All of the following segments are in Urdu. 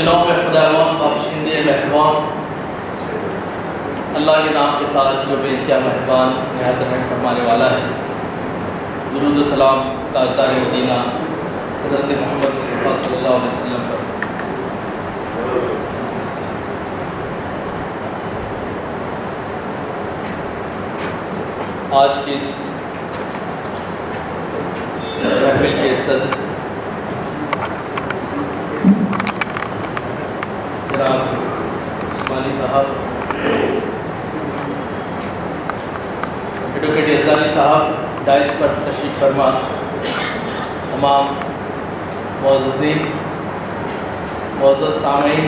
بنام خداوند بخشندے مہربان اللہ کے نام کے ساتھ جو بے انتہا مہربان نہایت رحم فرمانے والا ہے، درود و سلام تاجدار مدینہ حضرت محمد مصطفیٰ صلی اللہ علیہ وسلم پر۔ آج کی اس محفل کے صدر جناب عثمانی صاحب، ایڈوکیٹ یزدانی صاحب، ڈائس پر تشریف فرما، تمام معززین، معزز سامعین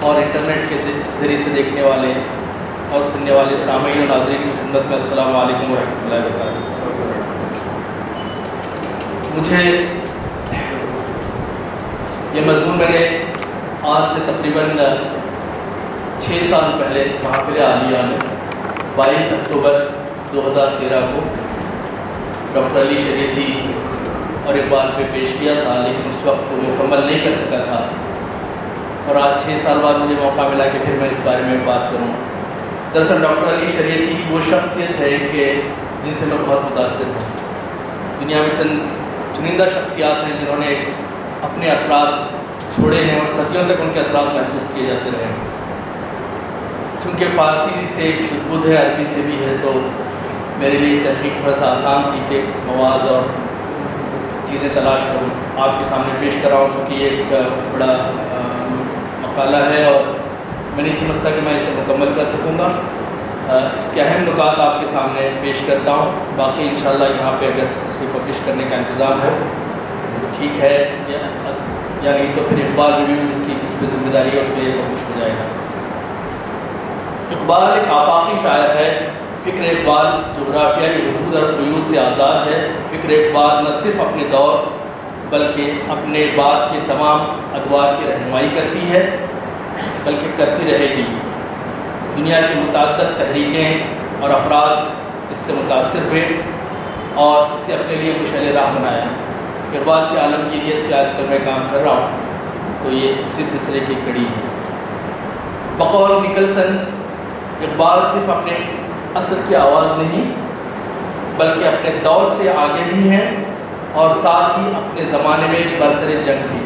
اور انٹرنیٹ کے ذریعے سے دیکھنے والے اور سننے والے سامعین و ناظرین کی خدمت میں السلام علیکم ورحمۃ اللہ وبرکاتہ۔ مجھے یہ مضمون میں نے آج سے تقریباً 6 سال پہلے محافل عالیہ میں 22 اکتوبر 2013 کو ڈاکٹر علی شریعتی اور اقبال پہ پیش کیا تھا، لیکن اس وقت وہ مکمل نہیں کر سکا تھا، اور آج 6 سال بعد مجھے موقع ملا کہ پھر میں اس بارے میں بات کروں۔ دراصل ڈاکٹر علی شریعتی وہ شخصیت ہے کہ جن سے میں بہت متاثر ہوں۔ دنیا میں چند چنندہ شخصیات ہیں جنہوں نے اپنے اثرات چھوڑے ہیں اور صدیوں تک ان کے اثرات محسوس کیے جاتے رہے ہیں۔ چونکہ فارسی سے ایک شدبد ہے، عربی سے بھی ہے، تو میرے لیے تحقیق تھوڑا سا آسان تھی کہ مواز اور چیزیں تلاش کروں، آپ کے سامنے پیش کراؤں، چونکہ یہ ایک بڑا مقالہ ہے اور میں نہیں سمجھتا کہ میں اسے مکمل کر سکوں گا۔ اس کے اہم نکات آپ کے سامنے پیش کرتا ہوں، باقی انشاءاللہ یہاں پہ اگر اسے پبلش کرنے کا انتظام ہو تو ٹھیک ہے، یا نہیں تو پھر اقبال ریویو جس کی کچھ بھی ذمہ داری ہے اس میں یہ پبلش ہو جائے گا۔ اقبال ایک آفاقی شاعر ہے۔ فکر اقبال جغرافیائی حدود اور قیود سے آزاد ہے۔ فکر اقبال نہ صرف اپنے دور بلکہ اپنے بعد کے تمام ادوار کی رہنمائی کرتی ہے، بلکہ کرتی رہے گی۔ دنیا کی متعدد تحریکیں اور افراد اس سے متاثر ہوئے اور اسے اپنے لیے مشعل راہ بنایا۔ اقبال کی عالمگیریت پہ آج کل میں کام کر رہا ہوں، تو یہ اسی سلسلے کی کڑی ہے۔ بقول نکلسن، اقبال صرف اپنے عصر کی آواز نہیں بلکہ اپنے دور سے آگے بھی ہیں اور ساتھ ہی اپنے زمانے میں ایک برسر جنگ بھی۔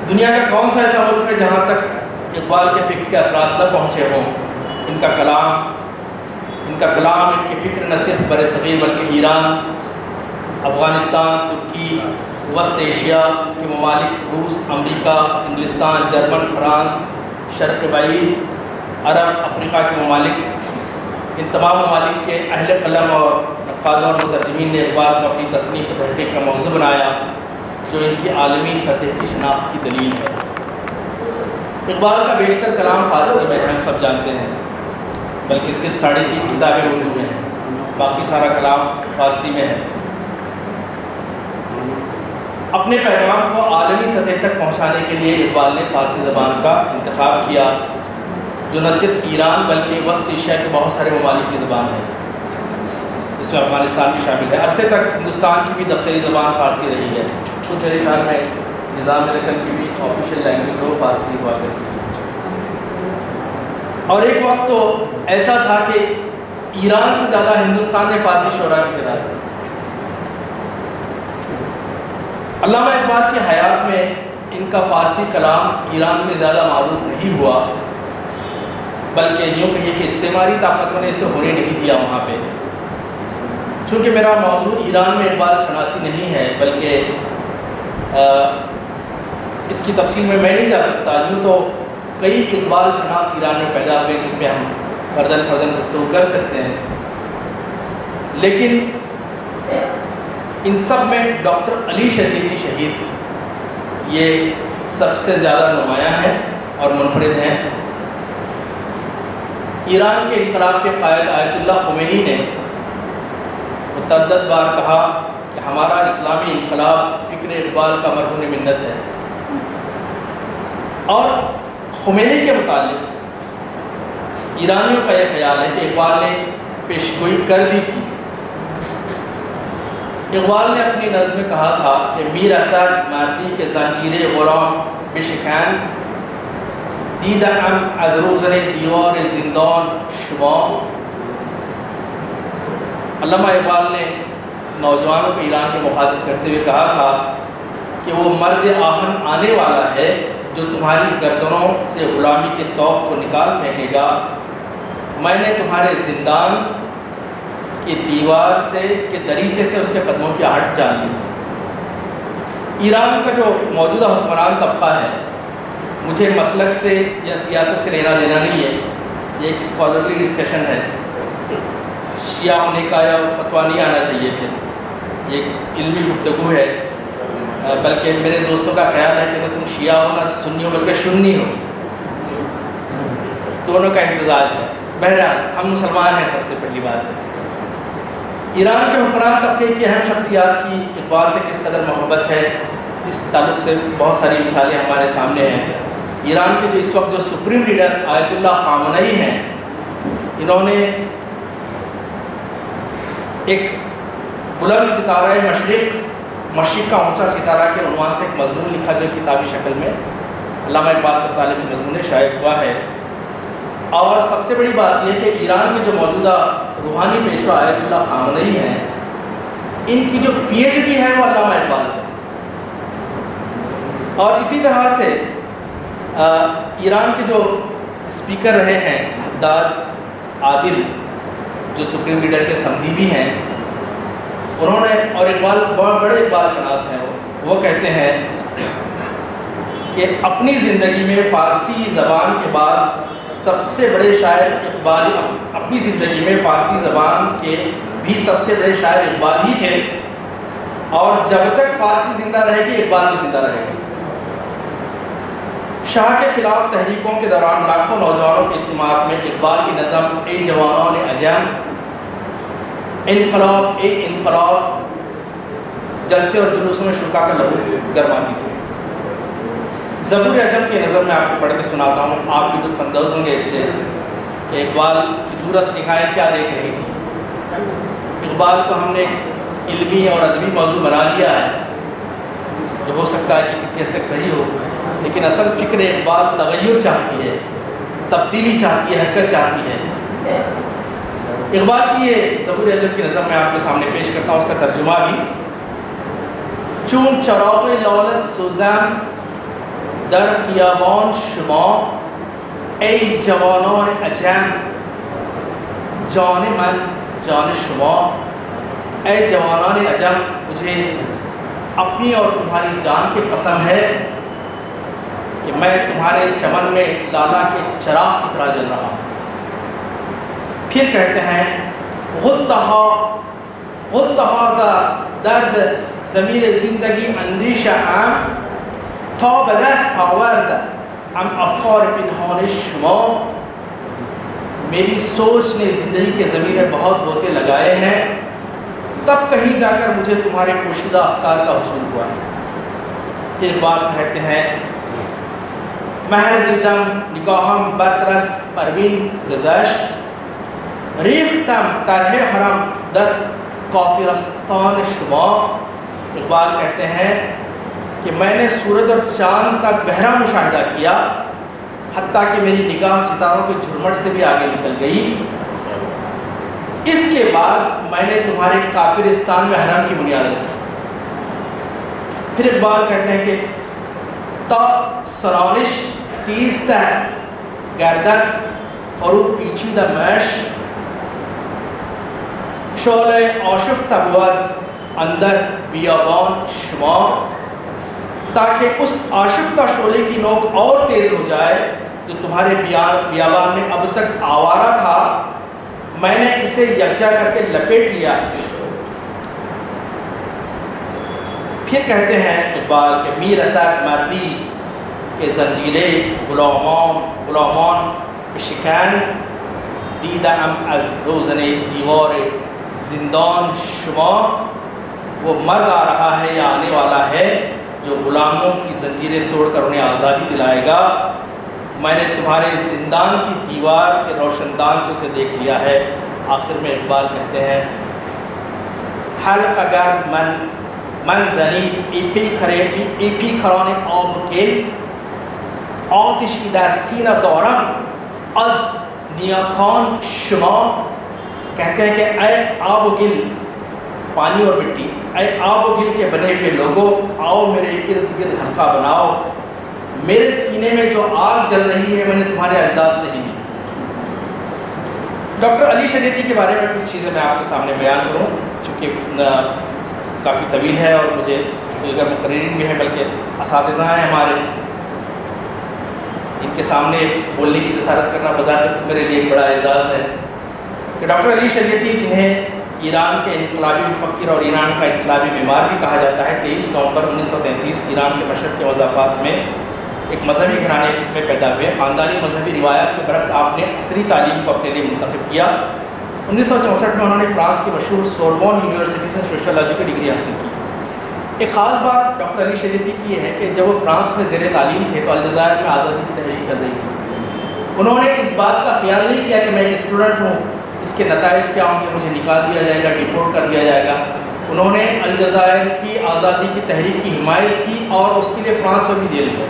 دنیا کا کون سا ایسا ملک ہے جہاں تک اقبال کے فکر کے اثرات نہ پہنچے ہوں؟ ان کا کلام، ان کی فکر نہ صرف برصغیر بلکہ ایران، افغانستان، ترکی، وسط ایشیا کے ممالک، روس، امریکہ، انگلستان، جرمن، فرانس، شرق بعید، عرب، افریقہ کے ممالک، ان تمام ممالک کے اہل قلم اور نقادوں اور مترجمین نے اقبال کو اپنی تصنیف و تحقیق کا موضوع بنایا، جو ان کی عالمی سطح کی شناخت کی دلیل ہے۔ اقبال کا بیشتر کلام فارسی میں ہے، ہم سب جانتے ہیں، بلکہ صرف 3.5 کتابیں اردو میں ہیں، باقی سارا کلام فارسی میں ہے۔ اپنے پیغام کو عالمی سطح تک پہنچانے کے لیے اقبال نے فارسی زبان کا انتخاب کیا، جو نہ صرف ایران بلکہ وسط ایشیا کے بہت سارے ممالک کی زبان ہے، جس میں افغانستان بھی شامل ہے۔ عرصے تک ہندوستان کی بھی دفتری زبان فارسی رہی ہے، خود میرے خیال میں نظام رکن کی بھی آفیشیل لینگویج ہو فارسی ہوا کرتی تھی۔ اور ایک وقت تو ایسا تھا کہ ایران سے زیادہ ہندوستان نے فارسی شعراء کی تعداد تھی۔ علامہ اقبال کی حیات میں ان کا فارسی کلام ایران میں زیادہ معروف نہیں ہوا، بلکہ یوں کہیے کہ استعماری طاقتوں نے اسے ہونے نہیں دیا وہاں پہ۔ چونکہ میرا موضوع ایران میں اقبال شناسی نہیں ہے، بلکہ اس کی تفصیل میں نہیں جا سکتا۔ یوں تو کئی اقبال شناس ایران میں پیدا ہوئے جن پہ ہم فردن گفتگو کر سکتے ہیں، لیکن ان سب میں ڈاکٹر علی شریعتی شہید یہ سب سے زیادہ نمایاں ہیں اور منفرد ہیں۔ ایران کے انقلاب کے قائد آیت اللہ خمینی نے متعدد بار کہا کہ ہمارا اسلامی انقلاب فکر اقبال کا مرہون منت ہے، اور خمینی کے متعلق ایرانیوں کا یہ خیال ہے کہ اقبال نے پیشگوئی کر دی تھی اقبال نے اپنی نظم میں کہا تھا کہ میر اسد مردی کے زنجیر غلام بشکن، دیدہ ام از روزن دیوار زندان شما۔ علامہ اقبال نے نوجوانوں کو ایران کے مخاطب کرتے ہوئے کہا تھا کہ وہ مرد آہن آنے والا ہے جو تمہاری گردنوں سے غلامی کے طوق کو نکال پھینکے گا۔ میں نے تمہارے زندان کی دیوار سے کے دریچے سے اس کے قدموں کی آہٹ جان لی۔ ایران کا جو موجودہ حکمران طبقہ ہے، مجھے مسلک سے یا سیاست سے لینا دینا نہیں ہے، یہ ایک اسکالرلی ڈسکشن ہے۔ شیعہ ہونے کا یا فتویٰ نہیں آنا چاہیے، پھر یہ علمی گفتگو ہے، بلکہ میرے دوستوں کا خیال ہے کہ نہ تم شیعہ ہو نہ سنی ہو بلکہ سنی ہو، دونوں کا امتزاج ہے۔ بہرحال ہم مسلمان ہیں، سب سے پہلی بات ہے۔ ایران کے حکمران طبقے کی اہم شخصیات کی اقبال سے کس قدر محبت ہے، اس تعلق سے بہت ساری مثالیں ہمارے سامنے ہیں۔ ایران کے جو اس وقت جو سپریم لیڈر آیت اللہ خامنئی ہیں، انہوں نے ایک بلند ستارہ مشرق کا اونچا ستارہ کے عنوان سے ایک مضمون لکھا جو کتابی شکل میں علامہ اقبال کا طالب مضمون شائع ہوا ہے۔ اور سب سے بڑی بات یہ کہ ایران کے جو موجودہ روحانی پیشوا آیت اللہ خامنئی ہیں، ان کی جو پی ایچ ڈی ہے وہ علامہ اقبال ہے۔ اور اسی طرح سے ایران کے جو اسپیکر رہے ہیں حداد عادل، جو سپریم لیڈر کے سمدھی بھی ہیں، انہوں نے، اور اقبال بہت بڑے اقبال شناس ہیں، وہ کہتے ہیں کہ اپنی زندگی میں فارسی زبان کے بعد سب سے بڑے شاعر اقبال، اپنی زندگی میں فارسی زبان کے بھی سب سے بڑے شاعر اقبال ہی تھے، اور جب تک فارسی زندہ رہے گی اقبال بھی زندہ رہے گی۔ شاہ کے خلاف تحریکوں کے دوران لاکھوں نوجوانوں کے اجتماعات میں اقبال کی نظم اے جوانان عجم، انقلاب اے انقلاب، جلسے اور جلوسوں میں شرکا کا لہو گرماتی تھی۔ زبور عجم کی نظر میں آپ کو پڑھ کے سناتا ہوں، آپ بھی لطف اندوز ہوں گے اس سے کہ اقبال کی دورس نگاہیں کیا دیکھ رہی تھی۔ اقبال کو ہم نے علمی اور ادبی موضوع بنا لیا ہے، جو ہو سکتا ہے کہ کسی حد تک صحیح ہو، لیکن اصل فکر اقبال تغیر چاہتی ہے، تبدیلی چاہتی ہے، حرکت چاہتی ہے۔ اقبال کی یہ زبور عجم کی نظم میں آپ کے سامنے پیش کرتا ہوں، اس کا ترجمہ بھی۔ چون چراغ لالت سوزم در خیابان شما، ای جوانان عجم جان من جان شما۔ اے جوانان عجم، مجھے اپنی اور تمہاری جان کی قسم ہے کہ میں تمہارے چمن میں لالا کے چراغ کی طرح جل رہا ہوں۔ پھر کہتے ہیں غدہازا درد ضمیر زندگی اندیش ام، تا بدست آورد ام افکار پنہان شما۔ میری سوچ نے زندگی کے ضمیر بہت بوتے لگائے ہیں، تب کہیں جا کر مجھے تمہارے پوشیدہ افکار کا حصول ہوا ہے۔ پھر بات کہتے ہیں مہر دیدم نگاہم برترس پروین گذشت، ریختم طرح حرم در کافرستان شما۔ اقبال کہتے ہیں کہ میں نے سورج اور چاند کا گہرا مشاہدہ کیا، حتیٰ کہ میری نگاہ ستاروں کے جھرمٹ سے بھی آگے نکل گئی۔ اس کے بعد میں نے تمہارے کافرستان میں حرم کی بنیاد رکھی۔ پھر اقبال کہتے ہیں کہ تا سرانش تیزتر گردد فرو پیچیدہ میش، شعلہ آشفتہ بود اندر بیابان شما۔ تاکہ اس آشفتہ شعلے کی نوک اور تیز ہو جائے جو تمہارے بیابان میں اب تک آوارہ تھا، میں نے اسے یکجا کر کے لپیٹ لیا ہے۔ پھر کہتے ہیں اقبال کہ میر اسد مردی کے زنجیرے غلامان بشکن، دیدہ ام از روزن دیوار زندان شما۔ وہ مرد آ رہا ہے یا آنے والا ہے جو غلاموں کی زنجیریں توڑ کر انہیں آزادی دلائے گا۔ میں نے تمہارے زندان کی دیوار کے روشن دان سے اسے دیکھ لیا ہے۔ آخر میں اقبال کہتے ہیں حلقہ گرد من زنید ایپی کران آب گل آتشی در سینہ دارم از نیاکان شما. کہتے ہیں کہ اے آب و گل، پانی اور مٹی، اے آب و گل کے بنے ہوئے لوگوں، آؤ میرے ارد گرد حلقہ بناؤ. میرے سینے میں جو آگ جل رہی ہے میں نے تمہارے اجداد سے ہی لی. ڈاکٹر علی شریعتی کے بارے میں کچھ چیزیں میں آپ کے سامنے بیان کروں، چونکہ کافی طویل ہے اور مجھے دیگر مقررین بھی ہیں بلکہ اساتذہ ہیں ہمارے، ان کے سامنے بولنے کی جسارت کرنا بذات خود میرے لیے ایک بڑا اعزاز ہے. کہ ڈاکٹر علی شریعتی، جنہیں ایران کے انقلابی مفکر اور ایران کا انقلابی معمار بھی کہا جاتا ہے، 23 نومبر 1933 ایران کے مشرق کے مضافات میں ایک مذہبی گھرانے میں پیدا ہوئے. خاندانی مذہبی روایات کے برعکس آپ نے عصری تعلیم کو اپنے لیے منتخب کیا. 1964 میں انہوں نے فرانس کی مشہور سوربون یونیورسٹی سے سوشیولوجی کی ڈگری حاصل کی. ایک خاص بات ڈاکٹر علی شریعتی کی یہ ہے کہ جب وہ فرانس میں زیر تعلیم تھے تو الجزائر میں آزادی کی تحریک چل رہی تھی. انہوں نے اس بات کا خیال نہیں کیا کہ میں ایک اسٹوڈنٹ ہوں، اس کے نتائج کیا ہوں گے، مجھے نکال دیا جائے گا، ڈپورٹ کر دیا جائے گا. انہوں نے الجزائر کی آزادی کی تحریک کی حمایت کی اور اس کے لیے فرانس میں بھی جیل گئے،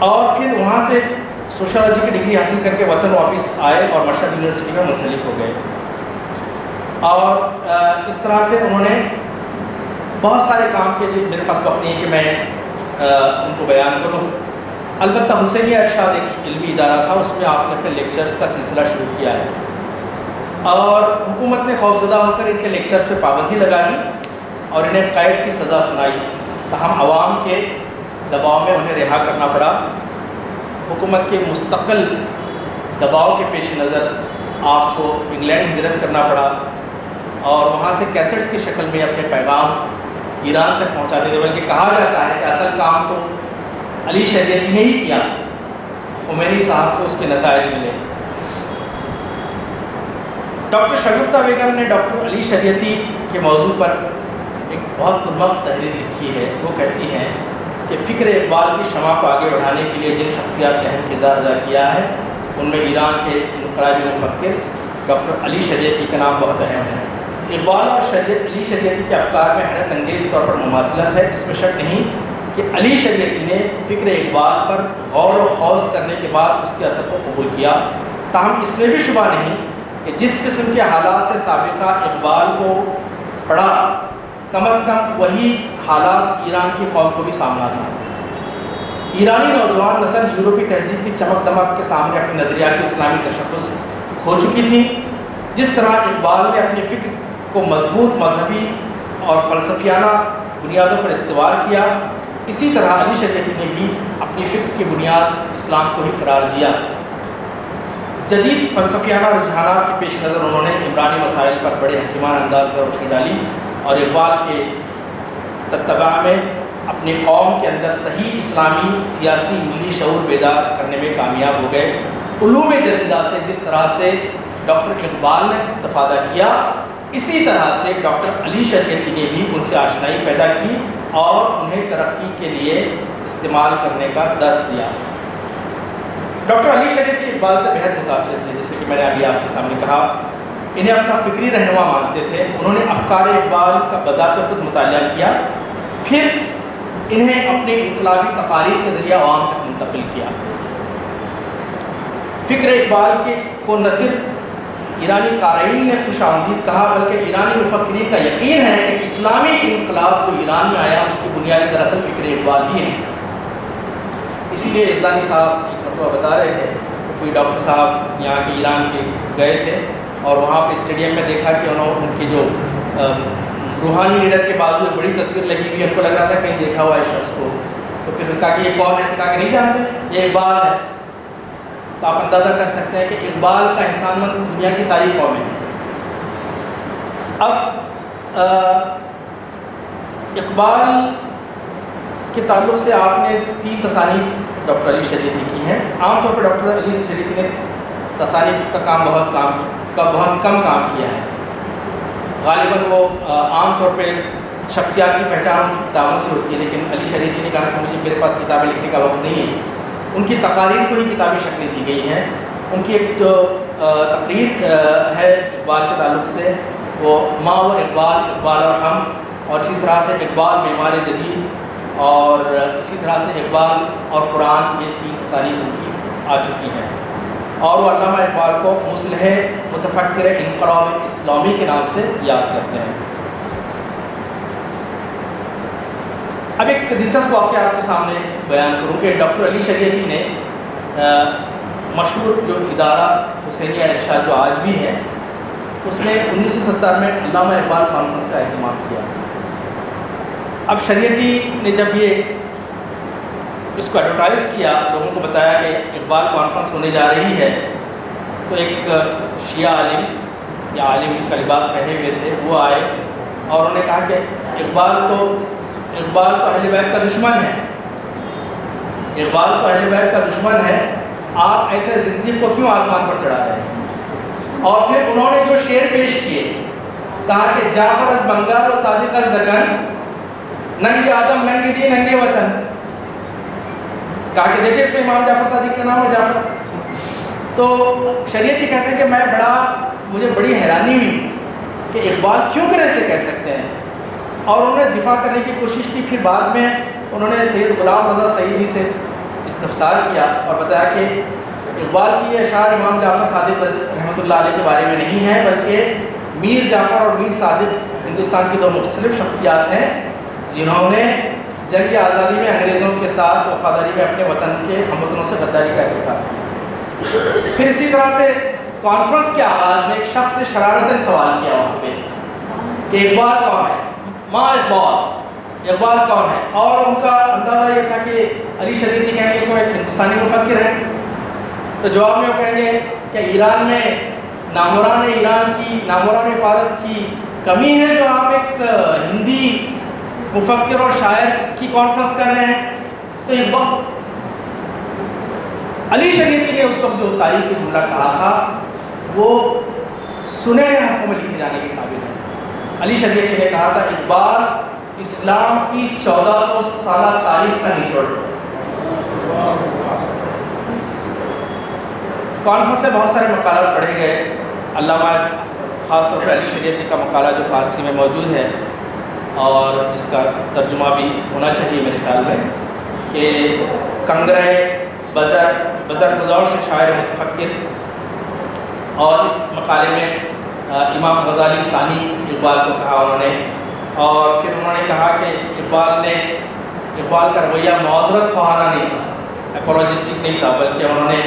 اور پھر وہاں سے سوشیولوجی کی ڈگری حاصل کر کے وطن واپس آئے اور مشہد یونیورسٹی میں منسلک ہو گئے. اور اس طرح سے انہوں نے بہت سارے کام کیے جو میرے پاس وقت نہیں ہے کہ میں ان کو بیان کروں. البتہ حسینیہ ارشاد ایک علمی ادارہ تھا، اس میں آپ نے اپنے لیکچرز کا سلسلہ شروع کیا ہے، اور حکومت نے خوفزدہ ہو کر ان کے لیکچرز پہ پابندی لگا دی اور انہیں قید کی سزا سنائی. تاہم عوام کے دباؤ میں انہیں رہا کرنا پڑا. حکومت کے مستقل دباؤ کے پیش نظر آپ کو انگلینڈ ہجرت کرنا پڑا اور وہاں سے کیسٹس کی شکل میں اپنے پیغام ایران تک پہنچاتے تھے. بلکہ کہا جاتا ہے کہ اصل کام تو علی شریعتی نے ہی کیا، خمینی صاحب کو اس کے نتائج ملے. ڈاکٹر شگفتہ بیگم نے ڈاکٹر علی شریعتی کے موضوع پر ایک بہت پرمغز تحریر لکھی ہے. وہ کہتی ہیں کہ فکر اقبال کی شمع کو آگے بڑھانے کے لیے جن شخصیات نے اہم کردار ادا کیا ہے ان میں ایران کے انقلابی مفکر ڈاکٹر علی شریعتی کا نام بہت اہم ہے. اقبال اور علی شریعتی کے افکار میں حیرت انگیز طور پر مماثلت ہے. اس میں شک نہیں کہ علی شریعتی نے فکر اقبال پر غور و خوض کرنے کے بعد اس کے اثر کو قبول کیا. تاہم اس میں بھی شبہ نہیں کہ جس قسم کے حالات سے سابقہ اقبال کو پڑھا، کم از کم وہی حالات ایران کی قوم کو بھی سامنا تھا. ایرانی نوجوان نسل یورپی تہذیب کی چمک دمک کے سامنے اپنی نظریاتی اسلامی تشخص کھو چکی تھی. جس طرح اقبال نے اپنی فکر کو مضبوط مذہبی اور فلسفیانہ بنیادوں پر استوار کیا، اسی طرح علی شریعتی نے بھی اپنی فکر کی بنیاد اسلام کو ہی قرار دیا. جدید فلسفیانہ رجحانات کے پیش نظر انہوں نے عمرانی مسائل پر بڑے حکیمانہ انداز میں روشنی ڈالی اور اقبال کے تتبع میں اپنی قوم کے اندر صحیح اسلامی سیاسی ملی شعور بیدار کرنے میں کامیاب ہو گئے. علوم جدیدہ سے جس طرح سے ڈاکٹر اقبال نے استفادہ کیا، اسی طرح سے ڈاکٹر علی شریعتی نے بھی ان سے آشنائی پیدا کی اور انہیں ترقی کے لیے استعمال کرنے کا درس دیا. ڈاکٹر علی شریعتی اقبال سے بہت متاثر تھے، جیسے کہ میں نے ابھی آپ کے سامنے کہا. انہیں اپنا فکری رہنما مانتے تھے. انہوں نے افکار اقبال کا بذات خود مطالعہ کیا، پھر انہیں اپنے انقلابی تقاریر کے ذریعہ عوام تک منتقل کیا. فکر اقبال کو نہ صرف ایرانی قارئین نے خوش آمدید کہا بلکہ ایرانی مفکرین کا یقین ہے کہ اسلامی انقلاب جو ایران میں آیا اس کی بنیادی دراصل فکر اقبال ہی ہے. اسی لیے یزدانی صاحب ایک مرتبہ بتا رہے تھے، کوئی ڈاکٹر صاحب یہاں کے ایران کے گئے تھے اور وہاں پہ اسٹیڈیم میں دیکھا کہ ان کی جو روحانی لیڈر کے بازو ایک بڑی تصویر لگی ہوئی، ان کو لگ رہا تھا کہیں دیکھا ہوا ہے شخص کو. تو پھر کہا کہ یہ کون ہے؟ تو کہا کہ نہیں جانتے، یہ اقبال ہے. تو آپ اندازہ کر سکتے ہیں کہ اقبال کا احسان مند دنیا کی ساری قومیں ہیں. اب اقبال کے تعلق سے آپ نے 3 تصانیف ڈاکٹر علی شریعتی کی ہیں. عام طور پر ڈاکٹر علی شریعتی نے تصانیف کا کام بہت کم کام کیا ہے. غالباً وہ عام طور پہ شخصیات کی پہچان کی کتابوں سے ہوتی ہے، لیکن علی شریعتی نے کہا کہ میرے پاس کتابیں لکھنے کا وقت نہیں ہے. ان کی تقاریر کو ہی کتابی شکلیں دی گئی ہیں. ان کی ایک جو تقریر ہے اقبال کے تعلق سے وہ ماں و اقبال، اقبال اور ہم، اور اسی طرح سے اقبال معمار جدید، اور اسی طرح سے اقبال اور قرآن، یہ 3 تصانیف ان کی آ چکی ہیں۔ اور وہ علامہ اقبال کو مصلح متفکر انقلاب اسلامی کے نام سے یاد کرتے ہیں۔ اب ایک دلچسپ واقعہ آپ کے سامنے بیان کروں کہ ڈاکٹر علی شریعتی نے مشہور جو ادارہ حسینیہ ارشاد جو آج بھی ہے، اس میں 1970 میں علامہ اقبال کانفرنس کا اہتمام کیا۔ اب شریعتی نے جب اس کو ایڈورٹائز کیا، لوگوں کو بتایا کہ اقبال کانفرنس ہونے جا رہی ہے، تو ایک شیعہ عالم یا عالم جس کا لباس پہنے ہوئے تھے وہ آئے اور انہوں نے کہا کہ اقبال تو اہل بیت کا دشمن ہے، اقبال تو اہل بیت کا دشمن ہے، آپ ایسے زندگی کو کیوں آسمان پر چڑھا رہے ہیں؟ اور پھر انہوں نے جو شعر پیش کیے، کہا کہ جعفر از بنگال و صادق از دکن، ننگ آدم ننگ دی ننگ وطن، کہا کہ دیکھیں اس میں امام جعفر صادق کا نام ہے جعفر۔ تو شریعتی کہتے ہیں کہ مجھے بڑی حیرانی ہوئی کہ اقبال کیوں کر ایسے کہہ سکتے ہیں، اور انہوں نے دفاع کرنے کی کوشش کی۔ پھر بعد میں انہوں نے سید غلام رضا سعیدی سے استفسار کیا اور بتایا کہ اقبال کی یہ اشعار امام جعفر صادق رحمۃ اللہ علیہ کے بارے میں نہیں ہے، بلکہ میر جعفر اور میر صادق ہندوستان کی 2 مختلف شخصیات ہیں جنہوں نے جنگ آزادی میں انگریزوں کے ساتھ وفاداری میں اپنے وطن کے ہم وطنوں سے غداری کا ارتکاب کیا۔ پھر اسی طرح سے کانفرنس کے آغاز میں ایک شخص نے شرارتاً سوال کیا وہاں پہ کہ اقبال کون ہے، ماں اقبال کون ہے، اور ان کا اندازہ یہ تھا کہ علی شریعتی کہیں گے کہ وہ ایک ہندوستانی مفکر ہے، تو جواب میں وہ کہیں گے کہ ایران میں ناموران فارس کی کمی ہے جو آپ ایک ہندی مفکر اور شاعر کی کانفرنس کر رہے ہیں۔ تو اقبال علی شریعتی نے اس وقت جو تاریخی جملہ کہا تھا وہ سنہرے حرفوں میں لکھے جانے کے قابل ہے۔ علی شریعتی نے کہا تھا اقبال اسلام کی 1400 سالہ تاریخ کا نچوڑ۔ کانفرنس سے بہت سارے مقالات پڑھے گئے، علامہ خاص طور پر علی شریعتی کا مقالہ جو فارسی میں موجود ہے اور جس کا ترجمہ بھی ہونا چاہیے میرے خیال میں، کہ کنگرے بزر بدور سے شاعر متفکر، اور اس مقالے میں امام غزالی ثانی اقبال کو کہا انہوں نے، اور پھر انہوں نے کہا کہ اقبال کا رویہ معذرت خواہانہ نہیں تھا، اپولوجسٹک نہیں تھا، بلکہ انہوں نے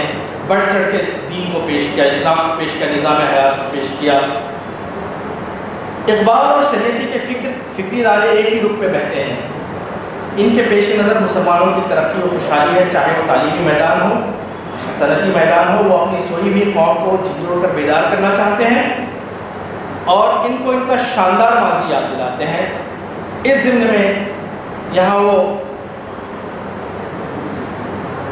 بڑھ چڑھ کے دین کو پیش کیا، اسلام کو پیش کیا، نظام حیات کو پیش کیا۔ اقبال اور شریعتی کے فکری ادارے ایک ہی رخ پہ بہتے ہیں، ان کے پیش نظر مسلمانوں کی ترقی و خوشحالی ہے، چاہے وہ تعلیمی میدان ہو، صنعتی میدان ہو، وہ اپنی سوئی ہوئی قوم کو جھنجھوڑ کر بیدار کرنا چاہتے ہیں اور ان کو ان کا شاندار ماضی یاد دلاتے ہیں۔ اس ضمن میں یہاں وہ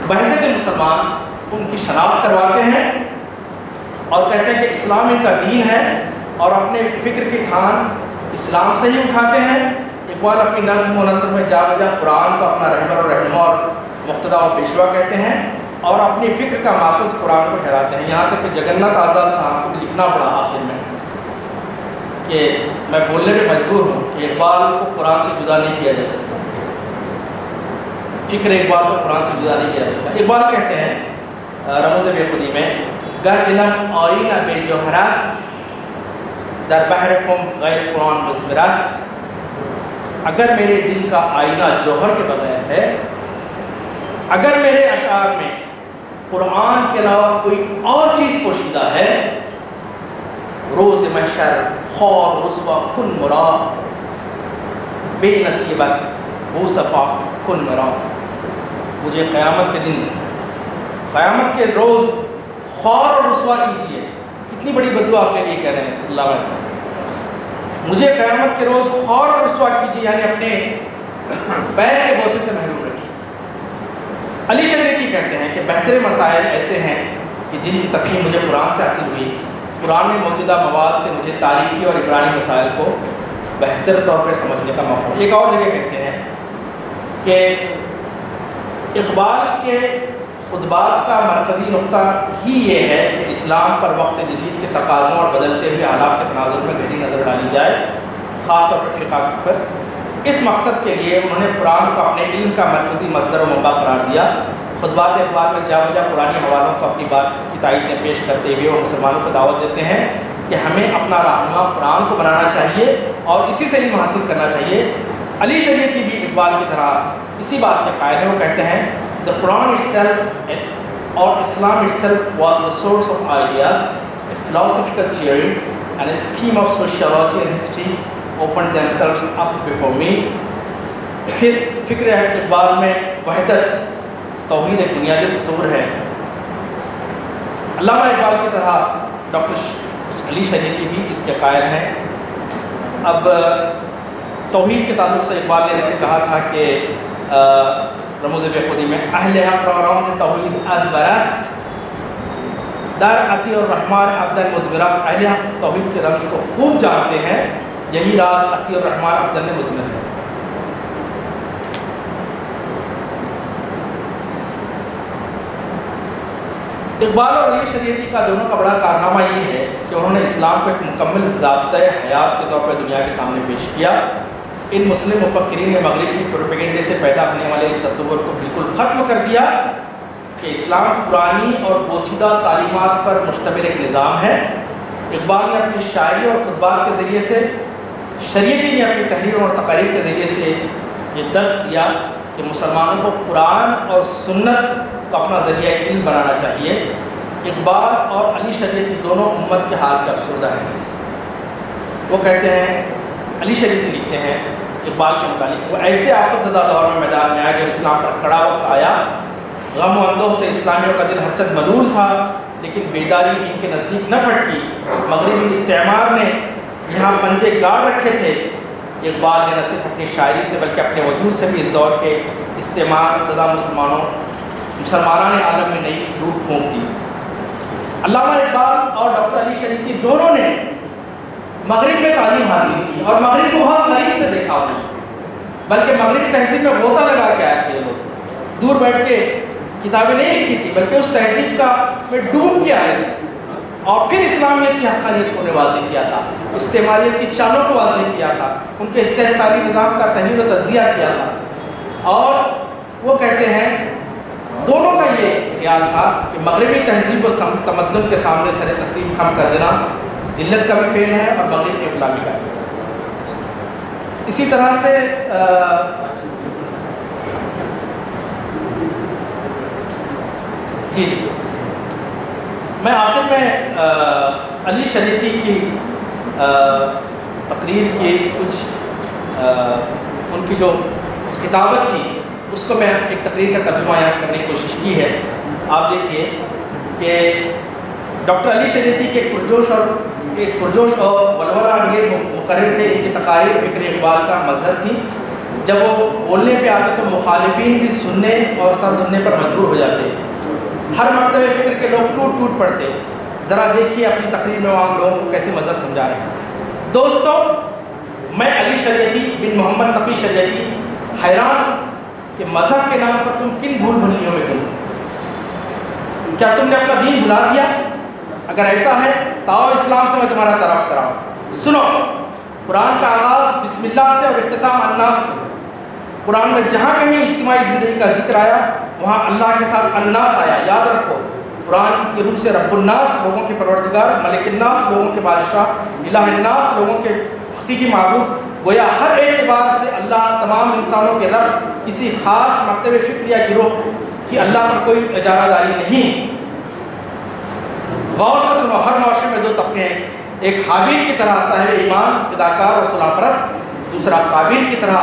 بحثیت مسلمان ان کی شناخت کرواتے ہیں اور کہتے ہیں کہ اسلام ان کا دین ہے، اور اپنے فکر کی ٹھان اسلام سے ہی اٹھاتے ہیں۔ اقبال اپنی نظم و نثر میں جا بجا قرآن کو اپنا رہبر اور رہنما اور مقتدا و پیشوا کہتے ہیں، اور اپنی فکر کا ماخذ قرآن کو ٹھہراتے ہیں۔ یہاں تک کہ جگناتھ آزاد صاحب کو لکھنا پڑا آخر میں کہ میں بولنے پہ مجبور ہوں کہ اقبال کو قرآن سے جدا نہیں کیا جا سکتا، فکر اقبال کو قرآن سے جدا نہیں کیا جا سکتا۔ اقبال کہتے ہیں رموز بے خودی میں، گر دلم آئینہ بے جوہراست، در بحر فم غیر قرآن مزمراست، اگر میرے دل کا آئینہ جوہر کے بغیر ہے، اگر میرے اشعار میں قرآن کے علاوہ کوئی اور چیز پوشیدہ ہے، روز محشر خور رسوا کن مراد، بے نصیب وہ صفا کن مراد، مجھے قیامت کے دن، قیامت کے روز خور اور رسوا کیجیے۔ کتنی بڑی بددعا آپ کے لیے کہہ رہے ہیں اللہ علیہ، مجھے قیامت کے روز خور اور رسوا کیجیے، یعنی اپنے پیر کے بوسے سے محروم رکھیے۔ علی شریعتی کہتے ہیں کہ بہتر مسائل ایسے ہیں کہ جن کی تفہیم مجھے قرآن سے حاصل ہوئی، قرآن میں موجودہ مواد سے مجھے تاریخی اور عبرانی مسائل کو بہتر طور پر سمجھنے کا موقع۔ ایک اور جگہ کہتے ہیں کہ اقبال کے خطبات کا مرکزی نقطہ ہی یہ ہے کہ اسلام پر وقت جدید کے تقاضوں اور بدلتے ہوئے حالات کے تناظر میں گہری نظر ڈالی جائے، خاص طور پر فقہ پر۔ اس مقصد کے لیے انہوں نے قرآن کو اپنے علم کا مرکزی مصدر و منبع قرار دیا۔ خطبات اقبال میں جا بجا قرآنی حوالوں کو اپنی بات کی تائید میں پیش کرتے ہوئے وہ مسلمانوں کو دعوت دیتے ہیں کہ ہمیں اپنا رہنما قرآن کو بنانا چاہیے اور اسی سے علم حاصل کرنا چاہیے۔ علی شریعتی بھی اقبال کی طرح اسی بات کے قائل ہیں۔ وہ کہتے ہیں The Quran itself or Islam itself was the source of ideas, a philosophical theory and a scheme of sociology and history opened themselves up before me۔ پھر فکر اقبال میں وحدت توحید ایک بنیادی تصور ہے۔ علامہ اقبال کی طرح ڈاکٹر علی شریعتی بھی اس کے قائل ہیں۔ اب توحید کے تعلق سے اقبال نے جیسے کہا تھا کہ رموز بے خودی میں اہل حق رام سے توحید از برست در عطی الرحمن عبدن مزمرست، اہل حق توحید کے رمز کو خوب جانتے ہیں، یہی راز عطی الرحمن عبدن مزمر ہے۔ اقبال اور علی شریعتی کا دونوں کا بڑا کارنامہ یہ ہے کہ انہوں نے اسلام کو ایک مکمل ضابطۂ حیات کے طور پر دنیا کے سامنے پیش کیا۔ ان مسلم مفکرین نے مغربی پروپیگنڈے سے پیدا ہونے والے اس تصور کو بالکل ختم کر دیا کہ اسلام پرانی اور پوشیدہ تعلیمات پر مشتمل ایک نظام ہے۔ اقبال نے اپنی شاعری اور خطبات کے ذریعے سے، شریعتی نے اپنی تحریروں اور تقاریر کے ذریعے سے یہ درس دیا کہ مسلمانوں کو قرآن اور سنت کو اپنا ذریعہ علم بنانا چاہیے۔ اقبال اور علی شریعتی دونوں امت کے حال کے افسردہ ہیں۔ وہ کہتے ہیں، علی شریعتی لکھتے ہیں اقبال کے متعلق، وہ ایسے آفت زدہ دور میں میدان میں آیا جب اسلام پر کڑا وقت آیا۔ غم و اندوہ سے اسلامیوں کا دل ہر چند ملول تھا، لیکن بیداری ان کے نزدیک نہ پھٹکی۔ مغربی استعمار نے یہاں پنجے گاڑ رکھے تھے۔ اقبال نے نہ صرف اپنی شاعری سے بلکہ اپنے وجود سے بھی اس دور کے استعمار زدہ مسلمانان عالم میں نئی روح پھونک دی۔ علامہ اقبال اور ڈاکٹر علی شریعتی دونوں نے مغرب میں تعلیم حاصل کی اور مغرب کو بہت قریب سے دیکھا انہوں، بلکہ مغربی تہذیب میں غوطہ لگا کے آئے تھے یہ لوگ، دور بیٹھ کے کتابیں نہیں لکھی تھی بلکہ اس تہذیب کا میں ڈوب کے آئے تھے اور پھر اسلامیت کی حقانیت کو واضح کیا تھا، استعماریت کی چالوں کو واضح کیا تھا، ان کے استحصالی نظام کا تحلیل و تجزیہ کیا تھا۔ اور وہ کہتے ہیں دونوں کا یہ خیال تھا کہ مغربی تہذیب و تمدن کے سامنے سر تسلیم خم کر دینا ذلت کا بھی فعل ہے اور مغرب کی غلامی کا بھی۔ اسی طرح سے جی میں آخر میں علی شریعتی کی تقریر کی کچھ ان کی جو کتابت تھی اس کو میں ایک تقریر کا ترجمہ یاد کرنے کی کوشش کی ہے۔ آپ دیکھیے کہ ڈاکٹر علی شریعتی کے ایک پرجوش اور ولولہ انگیز مقرر تھے۔ ان کی تقاریر فکر اقبال کا مظہر تھی۔ جب وہ بولنے پہ آتے تو مخالفین بھی سننے اور سر دھننے پر مجبور ہو جاتے۔ ہر مکتب فکر کے لوگ ٹوٹ ٹوٹ پڑتے۔ ذرا دیکھیے اپنی تقریر میں عام لوگوں کو کیسے مذہب سمجھا رہے ہیں۔ دوستو، میں علی شریعتی بن محمد تقی شریعتی حیران کہ مذہب کے نام پر تم کن بھول بھلیوں میں گم؟ کیا تم نے اپنا دین بھلا دیا؟ اگر ایسا ہے تو آؤ اسلام سے میں تمہارا تعارف کراؤں۔ سنو، قرآن کا آغاز بسم اللہ سے اور اختتام الناس میں۔ قرآن میں جہاں کہیں اجتماعی زندگی کا ذکر آیا وہاں اللہ کے ساتھ الناس آیا۔ یاد رکھو، قرآن کی روح سے رب الناس لوگوں کے پروردگار، ملک الناس لوگوں کے بادشاہ، الہ الناس لوگوں کے حقیقی معبود، گویا ہر اعتبار سے اللہ تمام انسانوں کے رب، کسی خاص مکتب فکر یا گروہ کی اللہ پر کوئی اجارہ داری نہیں۔ غور سے سنو، ہر معاشرے میں دو طبقے ہیں، ایک حابیل کی طرح صاحب ایمان فداکار اور صلح پرست، دوسرا قابیل کی طرح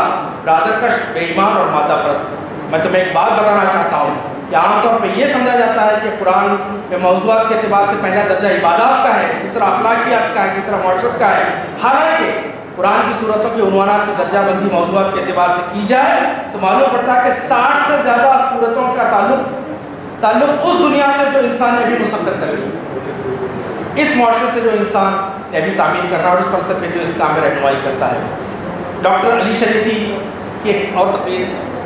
برادر کش بے ایمان اور مادہ پرست۔ میں تمہیں ایک بات بتانا چاہتا ہوں کہ عام طور پہ یہ سمجھا جاتا ہے کہ قرآن میں موضوعات کے اعتبار سے پہلا درجہ عبادات کا ہے، دوسرا اخلاقیات کا ہے، تیسرا معاشرت کا ہے۔ حالانکہ قرآن کی صورتوں کی عنوانات کی درجہ بندی موضوعات کے اعتبار سے کی جائے تو معلوم پڑتا ہے کہ 60 سے زیادہ صورتوں کا تعلق اس دنیا سے جو انسان نے ابھی مسخر کر لی، اس معاشرے سے جو انسان نے ابھی تعمیر کر رہا ہے اور اس فلسفے جو اس کام میں رہنمائی کرتا ہے۔ ڈاکٹر علی شریعتی کی ایک اور تقریر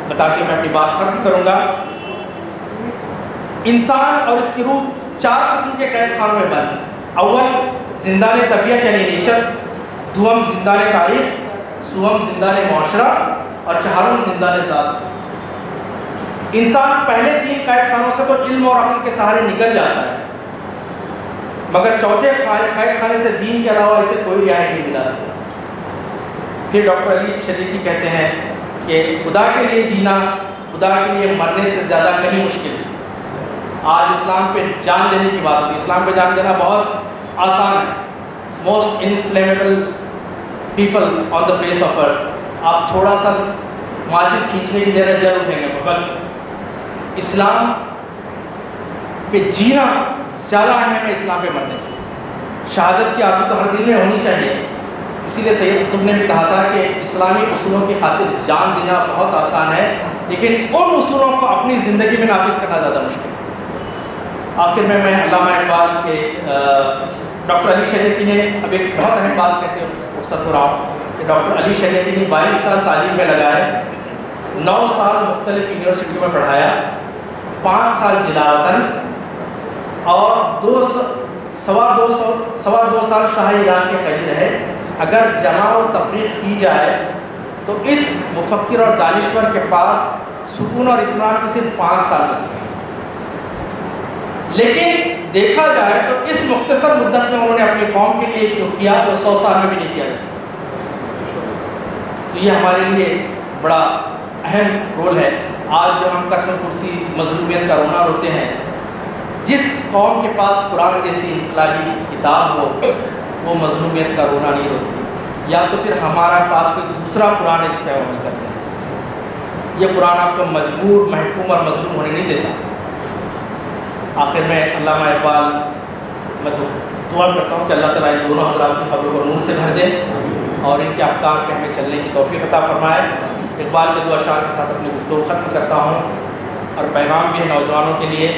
بتا کے میں اپنی بات ختم کروں گا۔ انسان اور اس کی روح 4 قسم کے قید خانوں میں بند ہے. اول زندان طبیعت یعنی نیچر، دوم زندان تاریخ، سوم زندان معاشرہ اور چہارم زندان ذات. انسان پہلے 3 قید خانوں سے تو علم اور عقل کے سہارے نکل جاتا ہے، مگر چوتھے قید خانے سے دین کے علاوہ اسے کوئی رہائی نہیں ملا سکتا. پھر ڈاکٹر علی شریعتی کہتے ہیں کہ خدا کے لیے جینا خدا کے لیے مرنے سے زیادہ کہیں مشکل ہے. آج اسلام پہ جان دینے کی بات ہوتی ہے. اسلام پہ جان دینا بہت آسان ہے. Most inflammable people on the face of earth. آپ تھوڑا سا ماچس کھینچنے کی دیر جل اٹھیں گے بھگت سے. اسلام پہ جینا زیادہ اہم ہے اسلام پہ مرنے سے. شہادت کی عادت تو ہر دل میں ہونی چاہیے. اسی لیے سید قطب نے بھی کہا تھا کہ اسلامی اصولوں کی خاطر جان دینا بہت آسان ہے، لیکن ان اصولوں کو اپنی زندگی میں نافذ کرنا زیادہ مشکل ہے. آخر میں علامہ اقبال کے ڈاکٹر علی شریعتی نے اب ایک بہت اہم بات کہتے ہوئے رخصت ہو رہا ہوں کہ ڈاکٹر علی شریعتی نے 22 سال تعلیم میں لگائے، 9 سال مختلف یونیورسٹیوں میں پڑھایا، 5 سال جلا وطن اور سوا دو سال شاہ ایران کے قیدی رہے. اگر جمع و تفریق کی جائے تو اس مفکر اور دانشور کے پاس سکون اور اطمینان کے صرف 5 سال بچتے ہیں. لیکن دیکھا جائے تو اس مختصر مدت میں انہوں نے اپنی قوم کے لیے جو کیا وہ 100 سال میں بھی نہیں کیا جا سکتا. تو یہ ہمارے لیے بڑا اہم رول ہے. آج جو ہم قسم کرسی مظلومیت کا رونا روتے ہیں، جس قوم کے پاس قرآن جیسی انقلابی کتاب ہو وہ مظلومیت کا رونا نہیں روتی. یا تو پھر ہمارا پاس کوئی دوسرا قرآن ہے جس پہ عمل کرتے ہیں. یہ قرآن آپ کو مجبور، محکوم اور مظلوم ہونے نہیں دیتا. آخر میں علامہ اقبال میں دعا کرتا ہوں کہ اللہ تعالیٰ ان دونوں حضرات کی قبروں کو نور سے بھر دے اور ان کے افکار پہ ہمیں چلنے کی توفیق عطا فرمائے. اقبال کے 2 اشعار کے ساتھ اپنی گفتگو ختم کرتا ہوں اور پیغام بھی ہے نوجوانوں کے لیے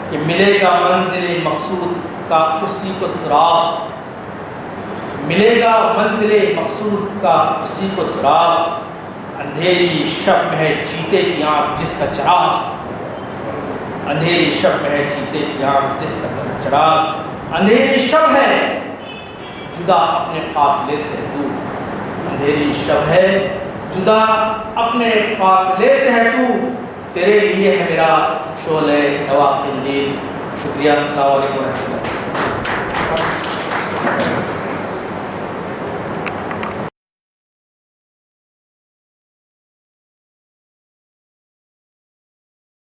کہ ملے گا منزل مقصود کا اسی کو سراغ، ملے گا منزل مقصود کا اسی کو سراغ، اندھیری شب میں ہے چیتے کی آنکھ جس کا چراغ، اندھیری شب میں ہے چیتے کی آنکھ جس کا چراغ، اندھیری شب ہے جدا اپنے قافلے سے تو، اندھیری شب ہے جدا اپنے قافلے سے ہے تو، تیرے لیے ہے میرا شعلہ نوا قندیل. شکریہ. السلام علیکم و رحمۃ اللہ.